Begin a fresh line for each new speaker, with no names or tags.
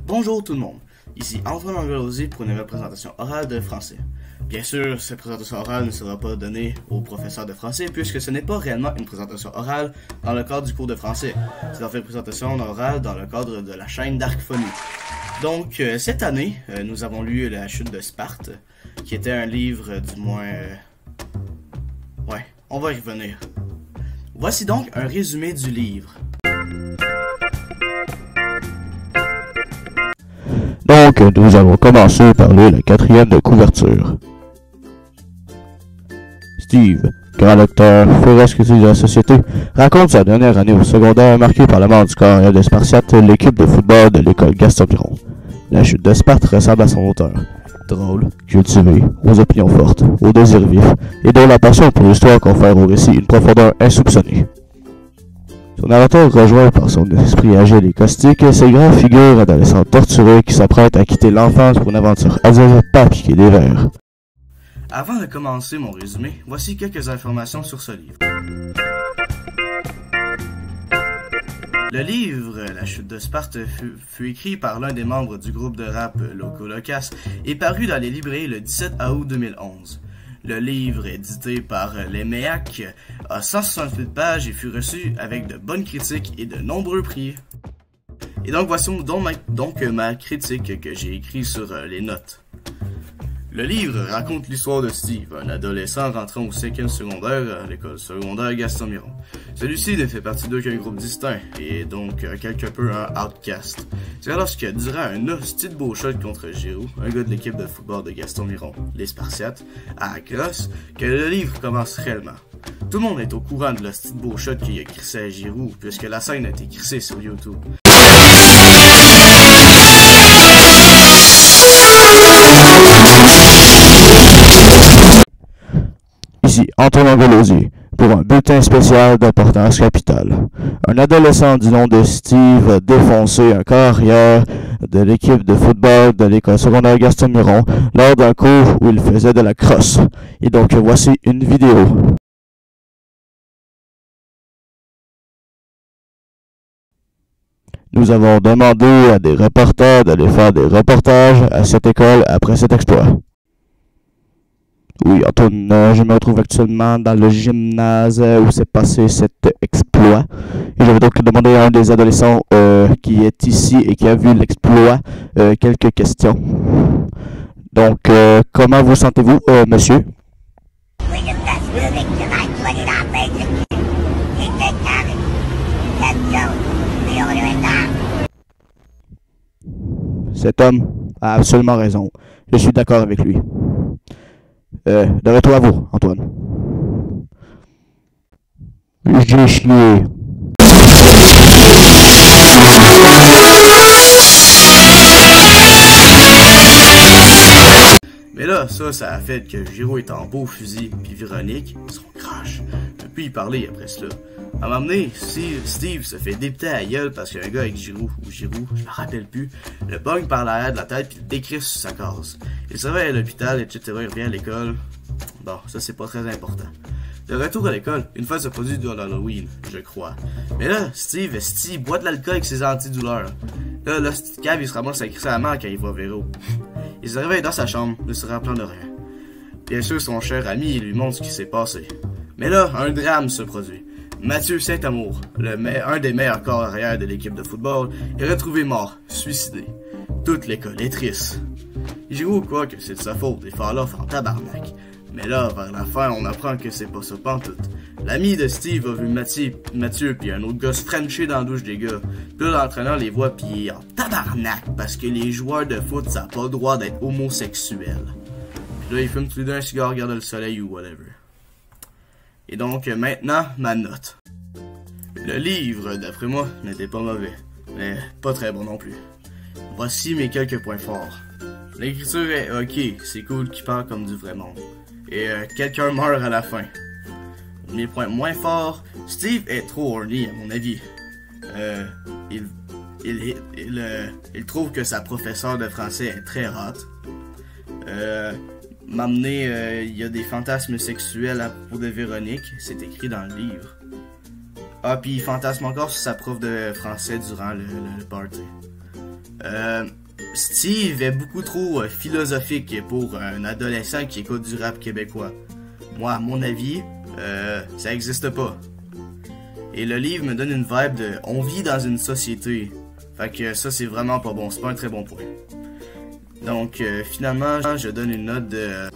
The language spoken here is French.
Bonjour tout le monde, ici Antoine Angelozzi pour une représentation orale de français. Bien sûr, cette présentation orale ne sera pas donnée au professeur de français puisque ce n'est pas réellement une présentation orale dans le cadre du cours de français. C'est en fait une présentation orale dans le cadre de la chaîne d'Arcphonie. Donc, cette année, nous avons lu La chute de Sparte, qui était un livre du moins... Ouais, on va y revenir. Voici donc un résumé du livre.
Donc, nous allons commencer par lire la 4e de couverture. Steve, grand lecteur, féroce critique de la société, raconte sa dernière année au secondaire marquée par la mort du carrière de Spartiate, l'équipe de football de l'école Gaston-Miron. La chute de Sparte ressemble à son auteur. Drôle, cultivé, aux opinions fortes, aux désirs vifs, et dont la passion pour l'histoire confère au récit une profondeur insoupçonnée. Son narrateur, rejoint par son esprit agile et caustique, ces grandes figures adolescentes torturées qui s'apprêtent à quitter l'enfance pour une aventure adulte pas piquer des vers.
Avant de commencer mon résumé, voici quelques informations sur ce livre. Le livre La chute de Sparte fut écrit par l'un des membres du groupe de rap Loco Locas et paru dans les librairies le 17 août 2011. Le livre, édité par Les Méacs, a 168 pages et fut reçu avec de bonnes critiques et de nombreux prix. Et donc voici donc ma critique que j'ai écrite sur les notes. Le livre raconte l'histoire de Steve, un adolescent rentrant au 5e secondaire à l'école secondaire Gaston-Miron. Celui-ci ne fait partie d'aucun groupe distinct, et donc quelque peu un outcast. C'est lorsque, durant un hostie de beau shot contre Giroud, un gars de l'équipe de football de Gaston-Miron, les Spartiates, à la crosse, que le livre commence réellement. Tout le monde est au courant de l'hostie de beau shot qu'il a crissé à Giroud, puisque la scène a été crissée sur YouTube.
Ici Antoine Angelozzi pour un bulletin spécial d'importance capitale. Un adolescent du nom de Steve a défoncé un carrière de l'équipe de football de l'école secondaire Gaston-Miron lors d'un cours où il faisait de la crosse. Et donc voici une vidéo. Nous avons demandé à des reporters d'aller faire des reportages à cette école après cet exploit. Oui, Antoine, je me retrouve actuellement dans le gymnase où s'est passé cet exploit. Et je vais donc demander à un des adolescents qui est ici et qui a vu l'exploit quelques questions. Donc, comment vous sentez-vous, monsieur? Cet homme a absolument raison. Je suis d'accord avec lui. De retour à vous, Antoine. J'ai chié.
Mais là, ça a fait que Giroud est en beau fusil, puis Véronique, son crash, ne peut plus y parler après cela. À m'amener, Steve se fait dépiter à la gueule parce qu'un gars avec Giroud, je me rappelle plus, le pogne par l'arrière de la tête puis le décrisse sur sa case. Il se réveille à l'hôpital, etc., il revient à l'école. Bon, ça c'est pas très important. De retour à l'école, une fois se produit durant l'Halloween, je crois. Mais là, Steve boit de l'alcool avec ses antidouleurs. Là, le cave, il se ramasse à crisser à la main quand il voit Véro. Il se réveille dans sa chambre, ne se rappelant de rien. Bien sûr, son cher ami lui montre ce qui s'est passé. Mais là, un drame se produit. Mathieu Saint-Amour, un des meilleurs corps arrière de l'équipe de football, est retrouvé mort, suicidé. Toute l'école est triste. Giroud croit que c'est de sa faute et fall off en tabarnak. Mais là, vers la fin, on apprend que c'est pas ça pantoute. L'ami de Steve a vu Mathieu puis un autre gosse frencher dans la douche des gars. Puis là, l'entraîneur les voit puis il est en tabarnak parce que les joueurs de foot, ça a pas le droit d'être homosexuel. Puis là, ils fument tous les deux un cigare, regardent le soleil ou whatever. Et donc, maintenant, ma note. Le livre, d'après moi, n'était pas mauvais, mais pas très bon non plus. Voici mes quelques points forts. L'écriture est ok, c'est cool qu'il parle comme du vrai monde. Et quelqu'un meurt à la fin. Mes points moins forts, Steve est trop horny à mon avis. Il trouve que sa professeure de français est très hot. m'amener, il y a des fantasmes sexuels à propos de Véronique, c'est écrit dans le livre. Ah, puis il fantasme encore sur sa prof de français durant le party. Steve est beaucoup trop philosophique pour un adolescent qui écoute du rap québécois. Moi, à mon avis, ça existe pas. Et le livre me donne une vibe de « on vit dans une société ». Fait que ça, c'est vraiment pas bon, c'est pas un très bon point. Donc, finalement, je donne une note de